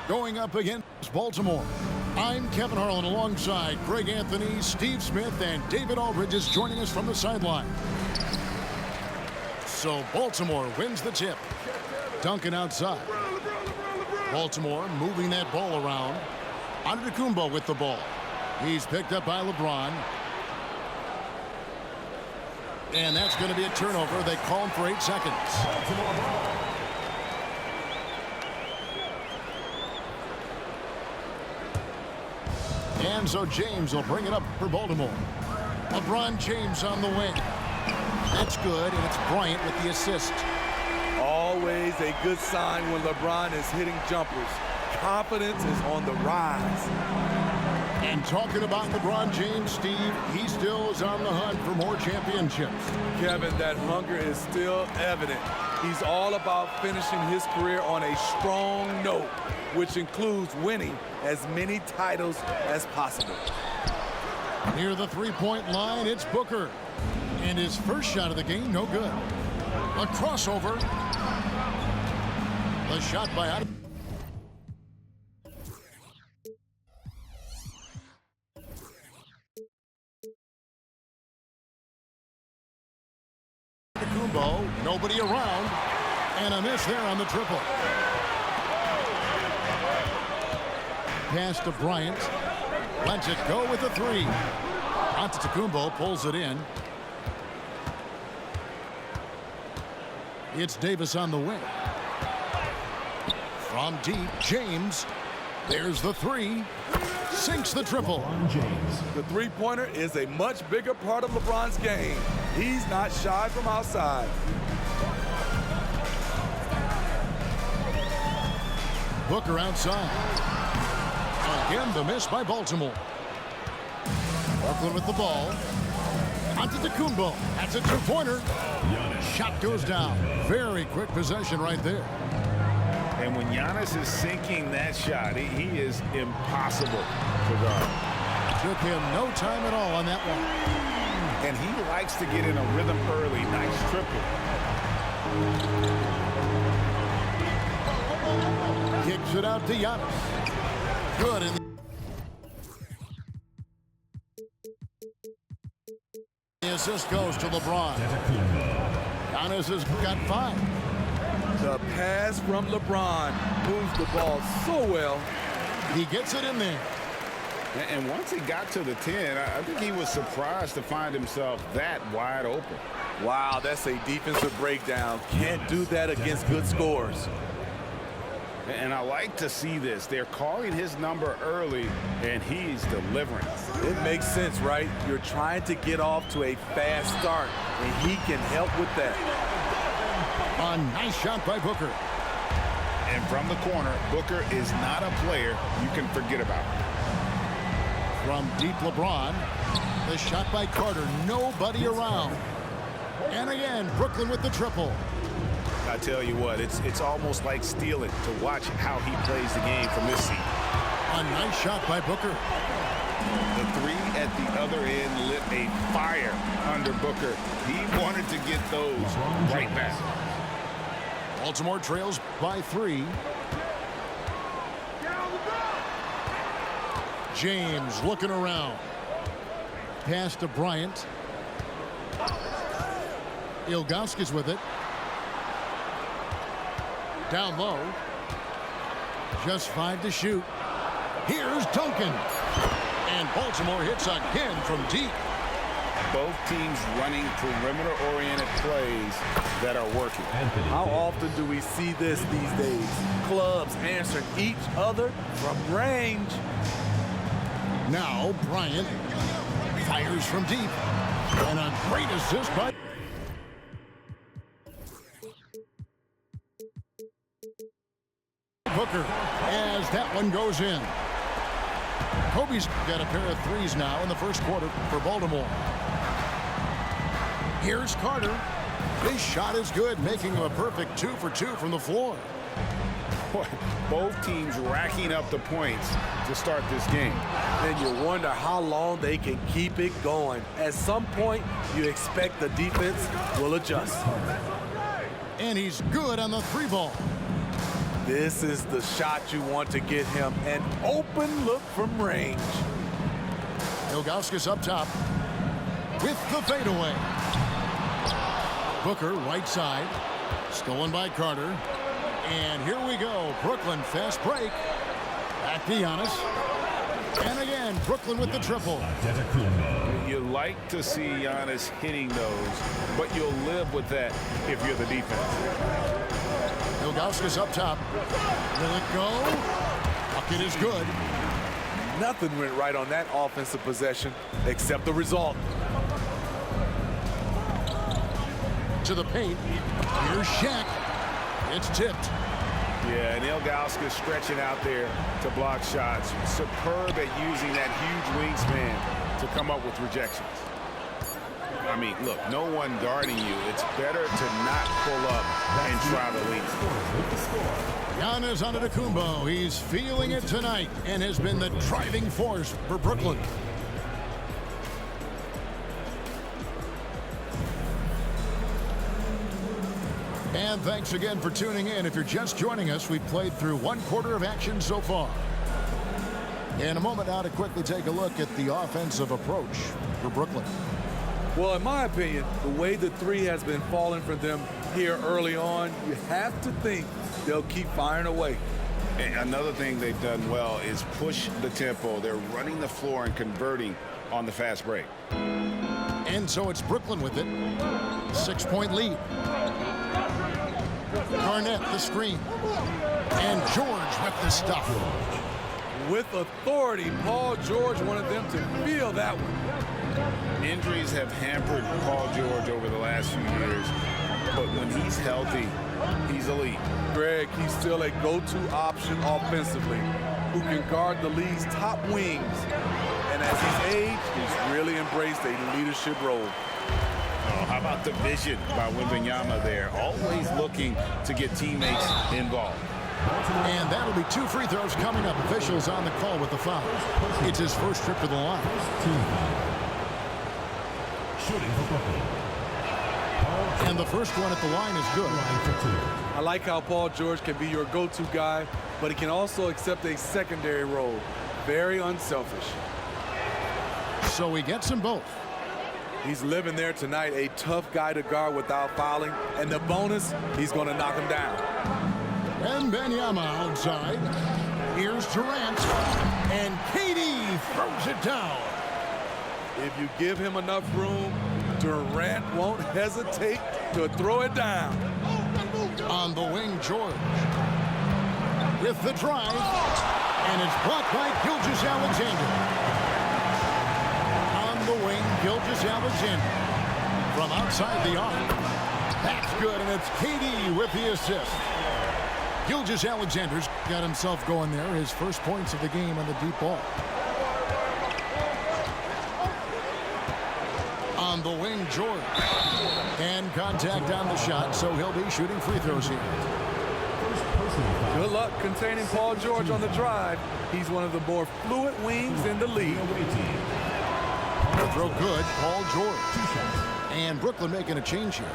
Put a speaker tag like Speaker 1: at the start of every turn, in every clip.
Speaker 1: going up against Baltimore. I'm Kevin Harlan alongside Greg Anthony, Steve Smith, and David Aldridge is joining us from the sideline. So Baltimore wins the tip. Duncan outside. Baltimore moving that ball around. Antetokounmpo with the ball. He's picked up by LeBron. And that's going to be a turnover. They call him for 8 seconds. And so James will bring it up for Baltimore. LeBron James on the wing. That's good, and it's Bryant with the assist.
Speaker 2: Always a good sign when LeBron is hitting jumpers. Confidence is on the rise.
Speaker 1: And talking about LeBron James, Steve, he still is on the hunt for more championships.
Speaker 2: Kevin, that hunger is still evident. He's all about finishing his career on a strong note, which includes winning as many titles as possible.
Speaker 1: Near the three-point line, it's Booker. And his first shot of the game, no good. A crossover. The shot by Antetokounmpo, nobody around, and a miss there on the triple. Pass to Bryant. Lets it go with a three. Antetokounmpo pulls it in. It's Davis on the wing. From deep, James. There's the three. Sinks the triple.
Speaker 2: The three-pointer is a much bigger part of LeBron's game. He's not shy from outside.
Speaker 1: Booker outside. Again, the miss by Baltimore. Brooklyn with the ball. Antetokounmpo. That's a two-pointer. Shot goes down. Very quick possession right there.
Speaker 3: And when Giannis is sinking that shot, he is impossible to guard.
Speaker 1: Took him no time at all on that one.
Speaker 3: And he likes to get in a rhythm early. Nice triple.
Speaker 1: Kicks it out to Giannis. Good. The assist goes to LeBron. Giannis has got 5.
Speaker 2: The pass from LeBron moves the ball so well.
Speaker 1: He gets it in there.
Speaker 3: And once he got to the 10, I think he was surprised to find himself that wide open.
Speaker 2: Wow, that's a defensive breakdown. Can't do that against good scores.
Speaker 3: And I like to see this. They're calling his number early, and he's delivering.
Speaker 2: It makes sense, right? You're trying to get off to a fast start, and he can help with that.
Speaker 1: A nice shot by Booker.
Speaker 3: And from the corner, Booker is not a player you can forget about.
Speaker 1: From deep, LeBron. The shot by Carter. Nobody around. And again, Brooklyn with the triple.
Speaker 3: I tell you what, it's almost like stealing to watch how he plays the game from this seat.
Speaker 1: A nice shot by Booker.
Speaker 3: The three at the other end lit a fire under Booker. He wanted to get those right back.
Speaker 1: Baltimore trails by 3. James looking around. Pass to Bryant. Ilgauskas with it. Down low. Just 5 to shoot. Here's Duncan. And Baltimore hits again from deep.
Speaker 3: Both teams running perimeter-oriented plays that are working.
Speaker 2: How often do we see this these days? Clubs answering each other from range.
Speaker 1: Now Bryant fires from deep. And a great assist by Booker as that one goes in. Kobe's got a pair of threes now in the first quarter for Baltimore. Here's Carter. His shot is good, making him a perfect 2 for 2 from the floor.
Speaker 3: Both teams racking up the points to start this game.
Speaker 2: And you wonder how long they can keep it going. At some point, you expect the defense will adjust.
Speaker 1: And he's good on the 3 ball.
Speaker 2: This is the shot you want to get him. An open look from range.
Speaker 1: Ilgauskas up top with the fadeaway. Booker, right side. Stolen by Carter. And here we go. Brooklyn, fast break. Back to Giannis. And again, Brooklyn with the triple.
Speaker 3: You like to see Giannis hitting those, but you'll live with that if you're the defense.
Speaker 1: Ilgauskas up top. Will it go? Bucket is good.
Speaker 2: Nothing went right on that offensive possession except the result.
Speaker 1: To the paint. Here's Shaq. It's tipped.
Speaker 3: Yeah, and Ilgauskas stretching out there to block shots. Superb at using that huge wingspan to come up with rejections. I mean, look, no one guarding you. It's better to not pull up and try to lead.
Speaker 1: Giannis Antetokounmpo. He's feeling it tonight and has been the driving force for Brooklyn. And thanks again for tuning in. If you're just joining us, we've played through 1/4 of action so far. In a moment now to quickly take a look at the offensive approach for Brooklyn.
Speaker 2: Well, in my opinion, the way the three has been falling for them here early on, you have to think they'll keep firing away.
Speaker 3: And another thing they've done well is push the tempo. They're running the floor and converting on the fast break.
Speaker 1: And so it's Brooklyn with it. 6-point lead. Garnett, the screen. And George with the stuff.
Speaker 2: With authority, Paul George wanted them to feel that one.
Speaker 3: Injuries have hampered Paul George over the last few years, but when he's healthy, he's elite.
Speaker 2: Greg, he's still a go-to option offensively who can guard the league's top wings. And as he's aged, he's really embraced a leadership role.
Speaker 3: Oh, how about the vision by Wembanyama there? Always looking to get teammates involved.
Speaker 1: And that'll be 2 free throws coming up. Officials on the call with the foul. It's his first trip to the line. And the first one at the line is good.
Speaker 2: I like how Paul George can be your go-to guy, but he can also accept a secondary role. Very unselfish.
Speaker 1: So he gets them both.
Speaker 2: He's living there tonight, a tough guy to guard without fouling. And the bonus, he's going to knock him down.
Speaker 1: Wembanyama outside. Here's Durant. And KD throws it down.
Speaker 2: If you give him enough room, Durant won't hesitate to throw it down.
Speaker 1: On the wing, George. With the drive. And it's blocked by Gilgeous-Alexander. On the wing, Gilgeous-Alexander. From outside the arc. That's good, and it's KD with the assist. Gilgeous-Alexander's got himself going there. His first points of the game on the deep ball. On the wing, George. And contact on the shot, so he'll be shooting free throws here.
Speaker 2: Good luck containing Paul George on the drive. He's one of the more fluid wings in the league.
Speaker 1: The throw good, Paul George. And Brooklyn making a change here.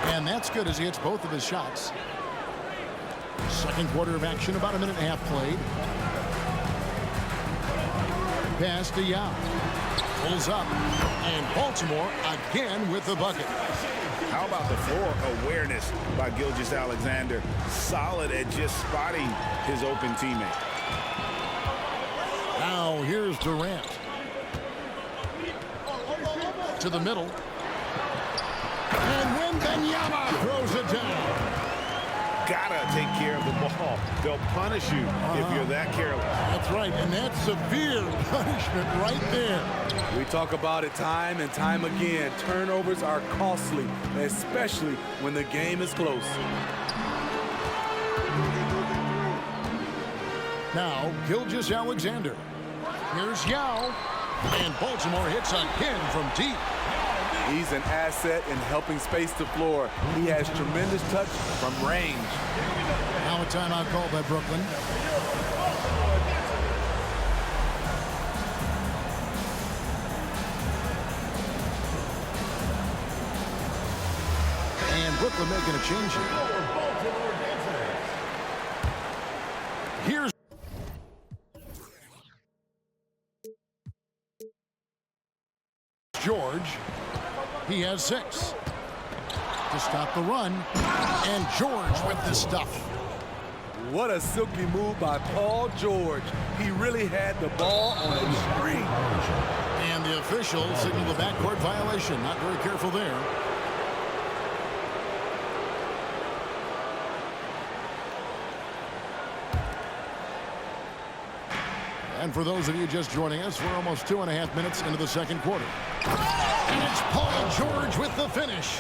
Speaker 1: And that's good as he hits both of his shots. Second quarter of action, about a minute and a half played. Pass to Yao. Pulls up. And Baltimore again with the bucket.
Speaker 3: How about the floor awareness by Gilgeous-Alexander? Solid at just spotting his open teammate.
Speaker 1: Now here's Durant. To the middle. And Wembanyama throws it down.
Speaker 3: Gotta take care of the ball. They'll punish you if you're that careless.
Speaker 1: That's right, and that's severe punishment right there.
Speaker 2: We talk about it time and time again. Turnovers are costly, especially when the game is close.
Speaker 1: Now, Gilgeous-Alexander. Here's Yao. And Baltimore hits again from deep.
Speaker 2: He's an asset in helping space the floor. He has tremendous touch from range.
Speaker 1: Now a timeout called by Brooklyn. And Brooklyn making a change here. Here's George. He has 6 to stop the run, and George with the stuff.
Speaker 2: What a silky move by Paul George. He really had the ball on a string.
Speaker 1: And the official signaled the backcourt violation. Not very careful there. And for those of you just joining us, we're almost 2.5 minutes into the second quarter. And it's Paul George with the finish.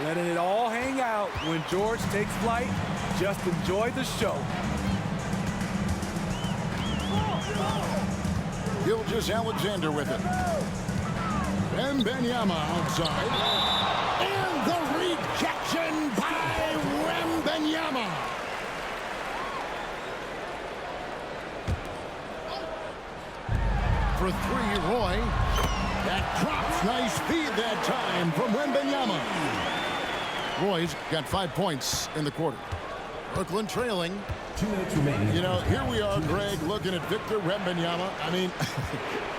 Speaker 2: Letting it all hang out when George takes flight. Just enjoy the show.
Speaker 1: Gilgeous-Alexander with it. Wembanyama outside. And the rejection by Wembanyama. For 3, Roy. That drops. Nice feed that time from Wembanyama. Roy's got 5 points in the quarter. Brooklyn trailing.
Speaker 4: 2 minutes remaining.
Speaker 1: You know, here we are, Greg, looking at Victor Wembanyama. I mean,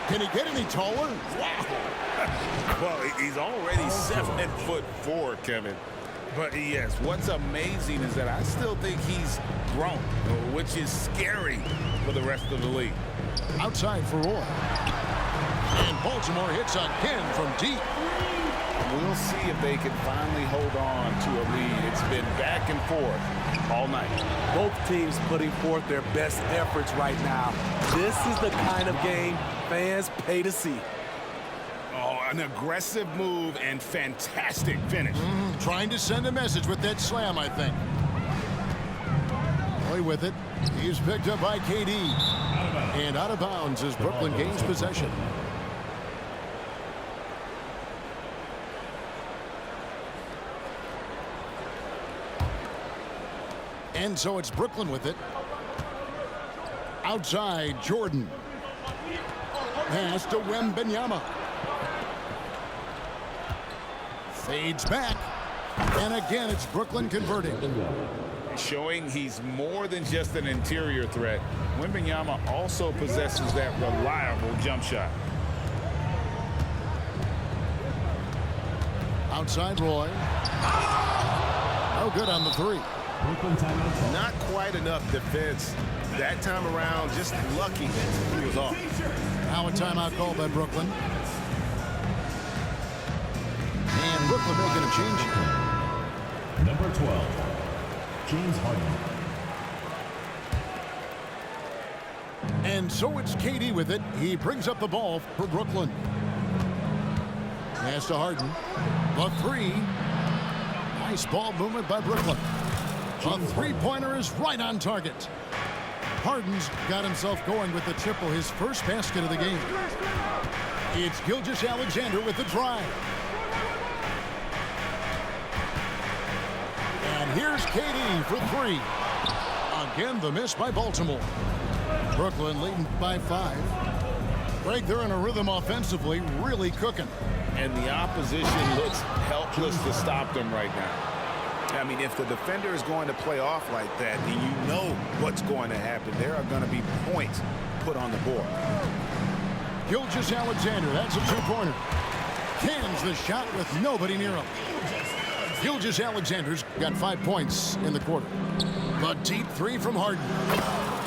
Speaker 1: can he get any taller? Wow.
Speaker 3: Well, he's already 7'4", Kevin. But yes, what's amazing is that I still think he's grown, which is scary for the rest of the league.
Speaker 1: Outside for Roy. And Baltimore hits again from deep.
Speaker 3: We'll see if they can finally hold on to a lead. It's been back and forth all night.
Speaker 2: Both teams putting forth their best efforts right now. This is the kind of game fans pay to see.
Speaker 3: Oh, an aggressive move and fantastic finish.
Speaker 1: Trying to send a message with that slam, I think. Roy with it. He's picked up by KD. And out of bounds as Brooklyn gains possession. And so it's Brooklyn with it. Outside, Jordan. Pass to Wembanyama. Fades back. And again, it's Brooklyn converting.
Speaker 3: Showing he's more than just an interior threat. Wembanyama also possesses that reliable jump shot.
Speaker 1: Outside, Roy. No good on the 3.
Speaker 3: Not quite enough defense that time around. Just lucky he was off.
Speaker 1: Now a timeout called by Brooklyn. And Brooklyn making a change here.
Speaker 4: Number 12, James Harden.
Speaker 1: And so it's KD with it. He brings up the ball for Brooklyn. Pass to Harden. The 3. Nice ball movement by Brooklyn. A 3-pointer is right on target. Harden's got himself going with the triple, his first basket of the game. It's Gilgeous-Alexander with the drive. And here's KD for 3. Again, the miss by Baltimore. Brooklyn leading by 5. Greg, they're in a rhythm offensively, really cooking.
Speaker 3: And the opposition looks helpless to stop them right now. I mean, if the defender is going to play off like that, then you know what's going to happen. There are going to be points put on the board.
Speaker 1: Gilgeous-Alexander, that's a 2-pointer. Cans the shot with nobody near him. Gilgeous-Alexander's got 5 points in the quarter. The deep 3 from Harden.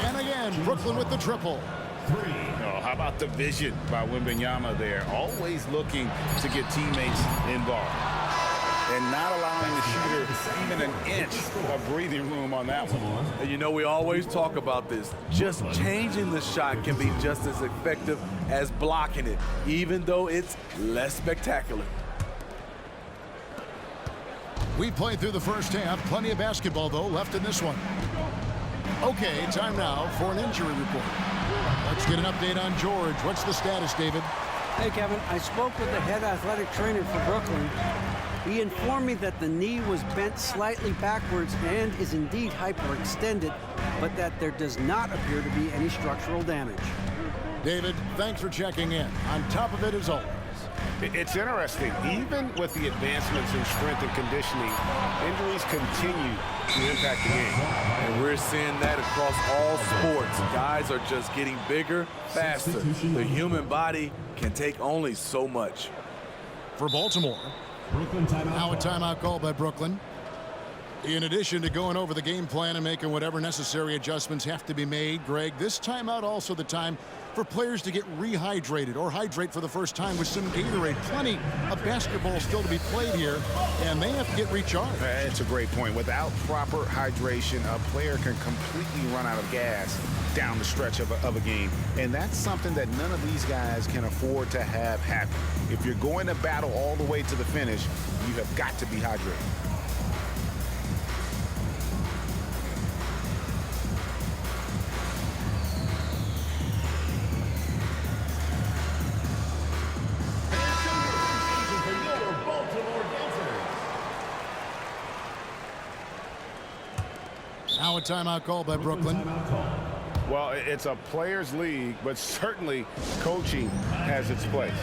Speaker 1: And again, Brooklyn with the triple.
Speaker 3: Oh, how about the vision by Wembanyama there? Always looking to get teammates involved. And not allowing the shooter even an inch of breathing room on that one.
Speaker 2: And you know, we always talk about this. Just changing the shot can be just as effective as blocking it, even though it's less spectacular.
Speaker 1: We played through the first half. Plenty of basketball, though, left in this one. Okay, time now for an injury report. Let's get an update on George. What's the status, David?
Speaker 5: Hey, Kevin. I spoke with the head athletic trainer for Brooklyn. He informed me that the knee was bent slightly backwards and is indeed hyperextended, but that there does not appear to be any structural damage.
Speaker 1: David, thanks for checking in. On top of it as always.
Speaker 3: It's interesting. Even with the advancements in strength and conditioning, injuries continue to impact the game.
Speaker 2: And we're seeing that across all sports. Guys are just getting bigger, faster. The human body can take only so much.
Speaker 1: For Baltimore,
Speaker 4: Brooklyn timeout.
Speaker 1: now a timeout called by Brooklyn. In addition to going over the game plan and making whatever necessary adjustments have to be made, Greg, this timeout also the time for players to get rehydrated or hydrate for the first time with some Gatorade. Plenty of basketball still to be played here, and they have to get recharged.
Speaker 3: It's a great point. Without proper hydration, a player can completely run out of gas down the stretch of a game. And that's something that none of these guys can afford to have happen. If you're going to battle all the way to the finish, you have got to be hydrated.
Speaker 1: Now a timeout called by Brooklyn.
Speaker 3: Well, it's a players' league, but certainly coaching has its place.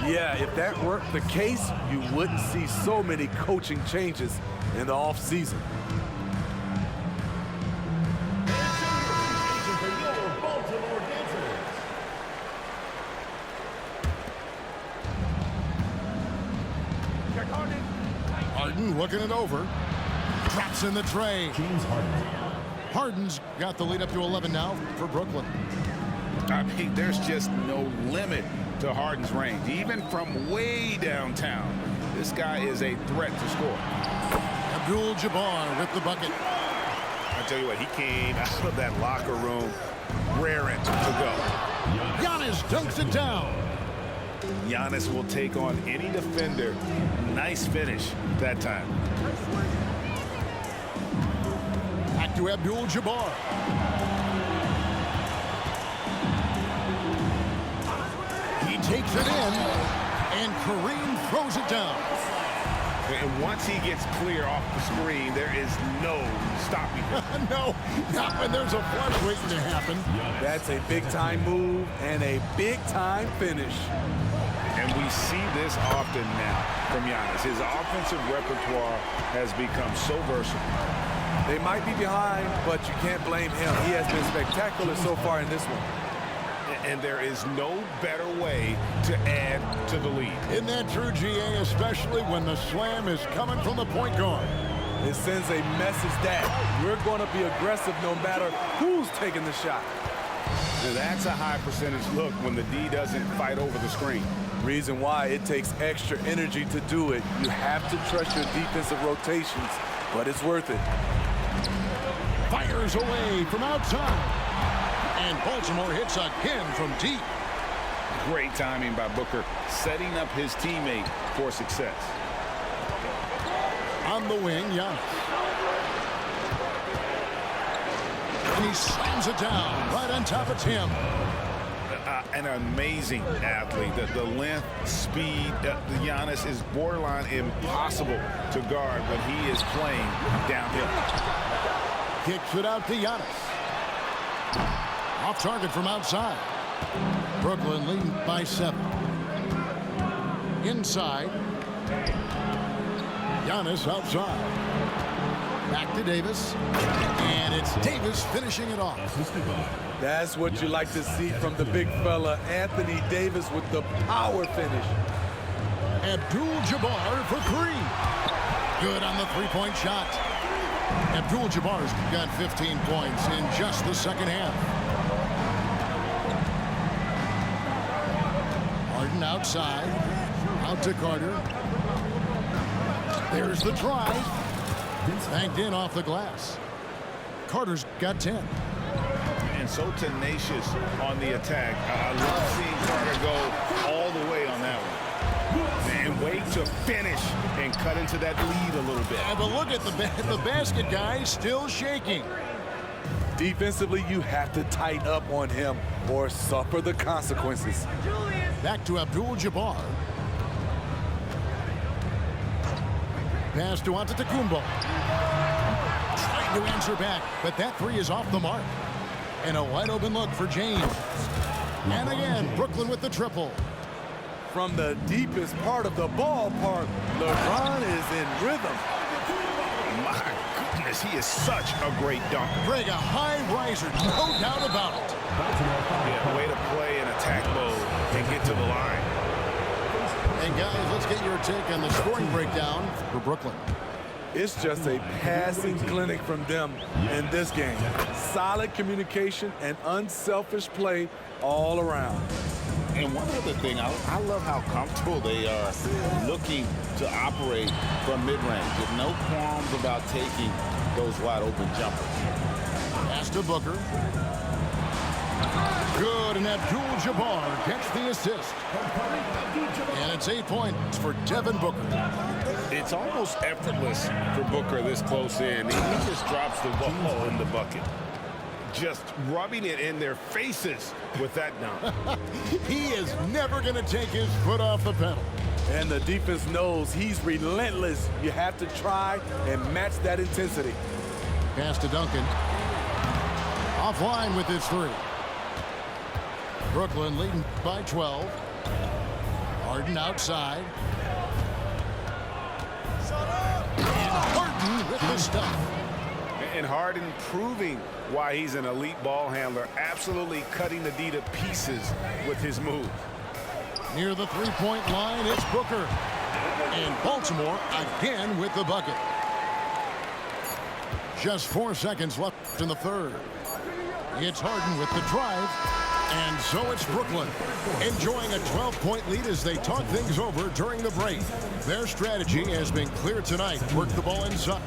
Speaker 2: Yeah, if that weren't the case, you wouldn't see so many coaching changes in the offseason.
Speaker 1: Harden looking it over. Drops in the tray.
Speaker 4: James Harden.
Speaker 1: Harden's got the lead up to 11 now for Brooklyn.
Speaker 3: I mean, there's just no limit to Harden's range. Even from way downtown, this guy is a threat to score.
Speaker 1: Abdul-Jabbar with the bucket.
Speaker 3: I tell you what, he came out of that locker room raring to go.
Speaker 1: Giannis dunks it down.
Speaker 3: Giannis will take on any defender. Nice finish that time.
Speaker 1: Back to Abdul-Jabbar. He takes it in, and Kareem throws it down.
Speaker 3: And once he gets clear off the screen, there is no stopping him.
Speaker 1: No, not when there's a flush waiting to happen.
Speaker 2: That's a big-time move and a big-time finish.
Speaker 3: And we see this often now from Giannis. His offensive repertoire has become so versatile.
Speaker 2: They might be behind, but you can't blame him. He has been spectacular so far in this one.
Speaker 3: And there is no better way to add to the lead.
Speaker 1: Isn't that true, GA, especially when the slam is coming from the point guard?
Speaker 2: It sends a message that we're going to be aggressive no matter who's taking the shot.
Speaker 3: Now that's a high percentage look when the D doesn't fight over the screen.
Speaker 2: Reason why it takes extra energy to do it. You have to trust your defensive rotations, but it's worth it.
Speaker 1: Fires away from outside. And Baltimore hits again from deep.
Speaker 3: Great timing by Booker, setting up his teammate for success.
Speaker 1: On the wing, Giannis. And he slams it down right on top of Tim.
Speaker 3: An amazing athlete. The length, speed, Giannis is borderline impossible to guard when he is playing downhill.
Speaker 1: Kicks it out to Giannis. Off target from outside. Brooklyn leading by 7. Inside. Giannis outside. Back to Davis. And it's Davis finishing it off.
Speaker 2: That's what you like to see from the big fella, Anthony Davis, with the power finish.
Speaker 1: Abdul-Jabbar for 3. Good on the three-point shot. Abdul-Jabbar's got 15 points in just the second half. Harden outside. Out to Carter. There's the drive. Banked in off the glass. Carter's got 10.
Speaker 3: And so tenacious on the attack. I love seeing Carter go all the way on that one. And wait to finish and cut into that lead a little bit.
Speaker 1: Yeah, but look at the basket guy still shaking.
Speaker 2: Defensively, you have to tighten up on him or suffer the consequences.
Speaker 1: Back to Abdul-Jabbar. Pass to Antetokounmpo. Trying to answer back, but that 3 is off the mark. And a wide open look for James. And again, Brooklyn with the triple.
Speaker 2: from the deepest part of the ballpark. LeBron is in rhythm.
Speaker 3: My goodness, he is such a great dunker.
Speaker 1: Greg, a high riser, no doubt about it.
Speaker 3: Yeah, way to play in attack mode and get to the line.
Speaker 1: And guys, let's get your take on the scoring breakdown for Brooklyn.
Speaker 2: It's just a passing clinic from them in this game. Solid communication and unselfish play all around.
Speaker 3: And one other thing, I love how comfortable they are looking to operate from mid-range. With no qualms about taking those wide-open jumpers.
Speaker 1: Pass to Booker. Good, and Abdul-Jabbar gets the assist. And it's 8 points for Devin Booker.
Speaker 3: It's almost effortless for Booker this close in. He just drops the ball in the bucket. Just rubbing it in their faces with that dunk.
Speaker 1: He is never going to take his foot off the pedal.
Speaker 2: And the defense knows he's relentless. You have to try and match that intensity.
Speaker 1: Pass to Duncan. Offline with his three. Brooklyn leading by 12. Harden outside. And Harden with the stuff.
Speaker 3: And Harden proving why he's an elite ball handler, absolutely cutting the D to pieces with his move.
Speaker 1: Near the three-point line, it's Booker. And Baltimore again with the bucket. Just 4 seconds left in the third. It's Harden with the drive. And so it's Brooklyn enjoying a 12-point lead as they talk things over during the break. Their strategy has been clear tonight. Work the ball inside.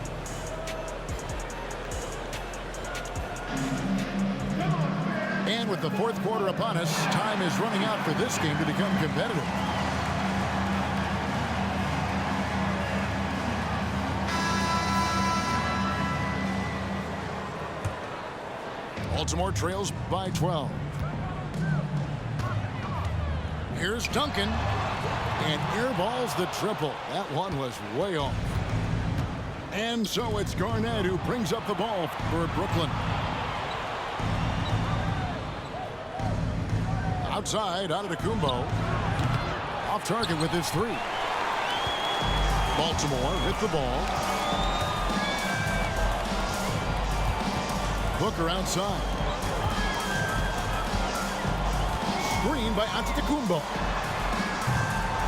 Speaker 1: And with the fourth quarter upon us, time is running out for this game to become competitive. Baltimore trails by 12. Here's Duncan. And airballs the triple. That one was way off. And so it's Garnett who brings up the ball for Brooklyn. Outside, Antetokounmpo. Off target with his three. Baltimore with the ball. Booker outside. Screen by Antetokounmpo.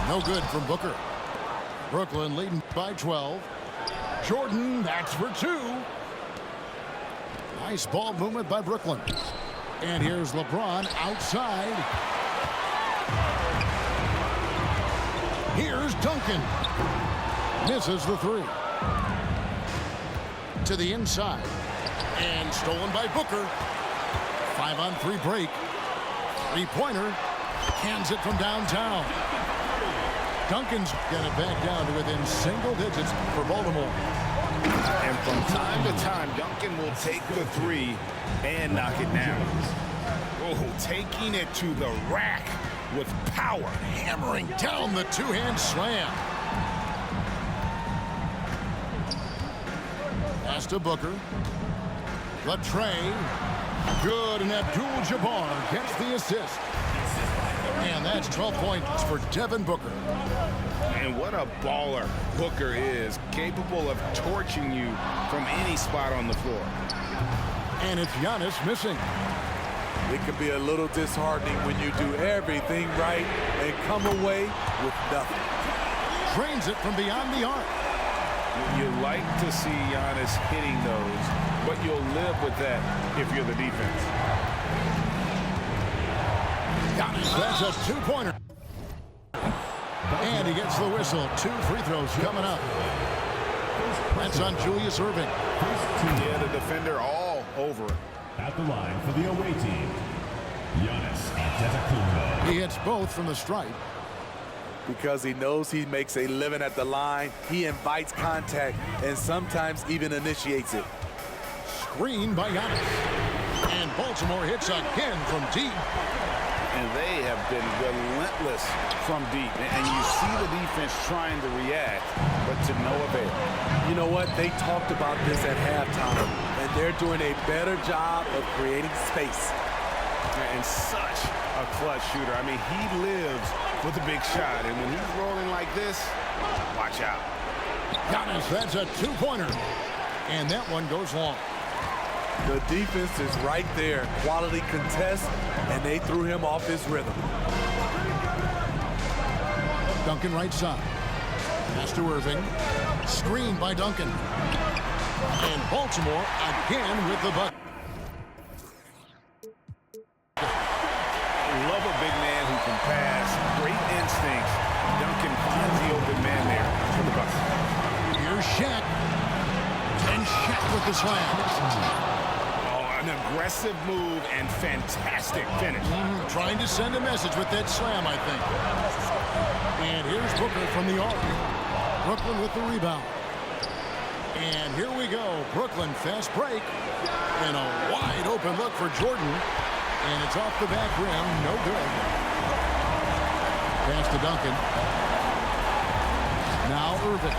Speaker 1: No good from Booker. Brooklyn leading by 12. Jordan, that's for two. Nice ball movement by Brooklyn. And here's LeBron outside. Here's Duncan. Misses the three. To the inside. And stolen by Booker. 5-on-3 break. Three-pointer. Cans it from downtown. Duncan's got it back down to within single digits for Baltimore.
Speaker 3: And from time to time, Duncan will take the three and knock it down. Oh, taking it to the rack with power.
Speaker 1: Hammering down the two-hand slam. Pass to Booker. The tray. Good, and Abdul-Jabbar gets the assist. And that's 12 points for Devin Booker.
Speaker 3: And what a baller Booker is, capable of torching you from any spot on the floor.
Speaker 1: And it's Giannis missing.
Speaker 2: It can be a little disheartening when you do everything right and come away with nothing.
Speaker 1: Drains it from beyond the arc.
Speaker 3: You like to see Giannis hitting those, but you'll live with that if you're the defense.
Speaker 1: Giannis, that's a two-pointer. And he gets the whistle. 2 free throws coming up. That's on Julius Erving.
Speaker 3: Yeah, the defender all over it.
Speaker 4: At the line for the away team, Giannis Antetokounmpo.
Speaker 1: He hits both from the stripe.
Speaker 2: Because he knows he makes a living at the line, he invites contact and sometimes even initiates it.
Speaker 1: Screen by Giannis. And Baltimore hits again from deep.
Speaker 3: And they have been relentless from deep. And you see the defense trying to react, but to no avail.
Speaker 2: You know what? They talked about this at halftime, and they're doing a better job of creating space.
Speaker 3: And such a clutch shooter. I mean, he lives with a big shot. And when he's rolling like this, watch out.
Speaker 1: Giannis, that's a two-pointer. And that one goes long.
Speaker 2: The defense is right there. Quality contest, and they threw him off his rhythm.
Speaker 1: Duncan right side. Pass to Irving. Screen by Duncan. And Baltimore again with the bucket.
Speaker 3: Love a big man who can pass. Great instincts. Duncan finds the open man there for the Bucks.
Speaker 1: Here's Shaq. And Shaq with the slam.
Speaker 3: Oh, an aggressive move and fantastic finish.
Speaker 1: Trying to send a message with that slam, I think. And here's Booker from the arc. Brooklyn with the rebound. And here we go. Brooklyn fast break. And a wide open look for Jordan. And it's off the back rim. No good. Pass to Duncan. Now Irving.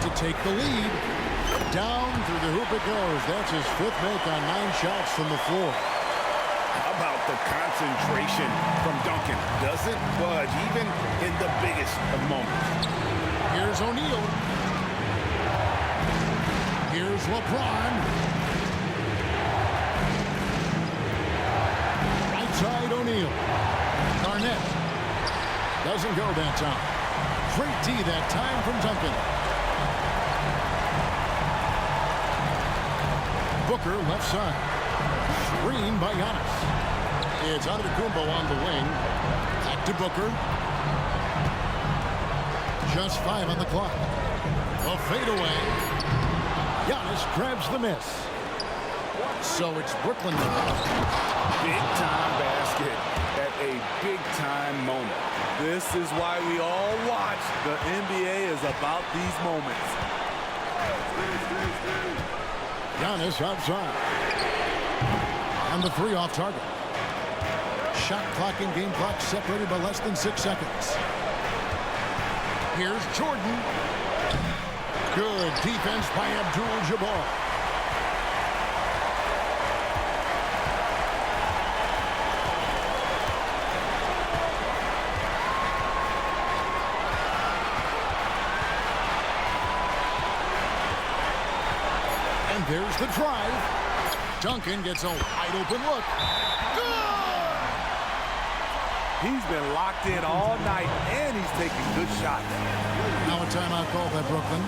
Speaker 1: To take the lead. Down through the hoop it goes. That's his fifth make on 9 shots from the floor.
Speaker 3: How about the concentration from Duncan? Doesn't budge even in the biggest of moments.
Speaker 1: Here's O'Neal. Here's LeBron. Right side O'Neal. Garnett. Doesn't go that time. Great D that time from Duncan. Booker left side. Screen by Giannis. It's Antetokounmpo on the wing. Back to Booker. Just 5 on the clock. A fadeaway. Giannis grabs the miss. So it's Brooklyn.
Speaker 3: Big-time basket at a big-time moment.
Speaker 2: This is why we all watch. The NBA is about these moments.
Speaker 1: Giannis outside. On the 3 off target. Shot clock and game clock separated by less than 6 seconds. Here's Jordan. Good defense by Abdul-Jabbar. And there's the drive. Duncan gets a wide open look.
Speaker 2: He's been locked in all night, and he's taking good shots.
Speaker 1: Now a timeout call by Brooklyn.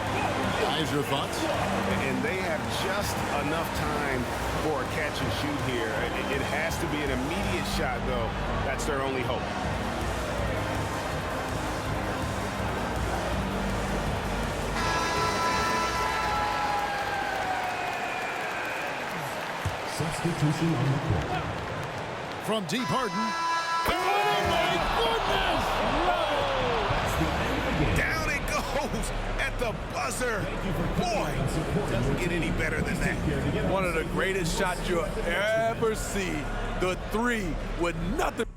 Speaker 1: Guys, your thoughts?
Speaker 3: And they have just enough time for a catch and shoot here. It has to be an immediate shot, though. That's their only hope.
Speaker 4: Substitution on the court.
Speaker 1: From deep Harden. Oh, my goodness!
Speaker 3: Down it goes at the buzzer. Boy, doesn't get any better than that.
Speaker 2: One of the greatest shots you'll ever see. The 3 with nothing.